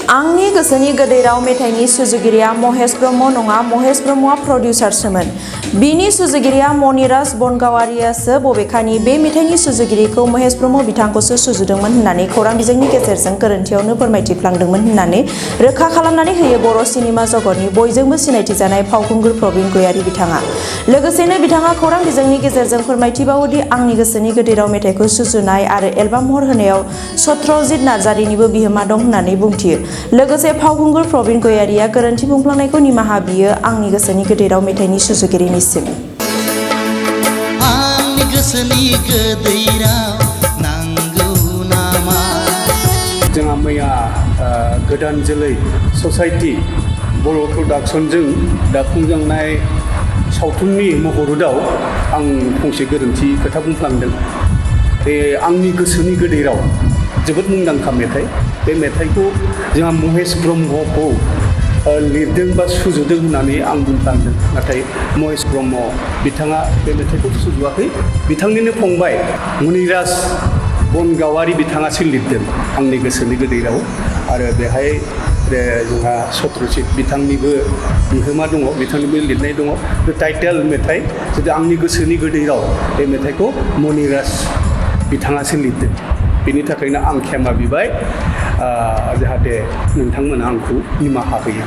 आंनि गोसोनि गोदै राव मेथाइनि सुजुगिरिया महेश ब्रह्म नङा, महेश ब्रह्मआ प्रडिउसारसोमोन। बिनि सुजुगिरिया मनिराज बनगावारियासो। बबेखानि बे मेथाइनि सुजुगिरिखौ महेश ब्रह्म बिथांखौसो सुजुदोंमोन होननानै खौरां बिजोंनि गेजेरजों गोरोन्थियावनो फोरमायथिफ्लांदोंमोन होननानै रोखा खालामनानै होयो बर' सिनेमा जगतनि बयजोंबो सिनायथिजानाय फावखुंगुर प्रबिन गयारि बिथाङा। लोगोसेनो बिथाङा खौरां बिजोंनि गेजेरजों फोरमायथिबावोदि आंनि गोसोनि गोदै राव मेथाइखौ सुजुनाय आरो एलबाम महर होनायाव सत्रजित नार्जारिनिबो बिहोमा दं होननानै बुंथियो। लोगोसे फावखुंगुर प्रबिन गयारिया गोरोन्थि बुंफ्लांनायखौ निमाहा बियो आंनि गोसोनि गोदै राव मेथाइनि सुजुगिरिनिसिम। आंनि गोसोनि गोदै राव नांगौ नामा? जोंहा मैया गोदान जोलै ससाइटि बर' प्रडाक्सनजों दाफुंजानाय सावथुननि महरुदाव आं फंसे गोरोन्थि खोथा बुंफ्लांदों। बे आंनि गोसोनि गोदै राव जोबोद मुंदांखा मेथाइ। बे मेथाइखौ जोंहा महेश ब्रह्मखौ लिरदों बा सुजुदों होननानै आं बुंफ्लांदों। नाथाय महेश ब्रह्म बिथाङा बे मेथाइखौ सुजुवाखै। बिथांनिनो फंबाय मनिराज बनगावारि बिथाङासो लिरदों आंनि गोसोनि गोदै राव। आरो बेहाय जोंहा सत्रजित बिथांनिबो बिहोमा दङ, बिथांनिबो लिरनाय दङ। बे टाइटेल मेथाइ जितु आंनि गोसोनि गोदै राव, बे मेथाइखौ मनिराज बिथाङासो लिरदों। बेनि थाखायनो आं क्षमा बिबाय, जाहाथे नोंथांमोना आंखौ निमाहा होयो।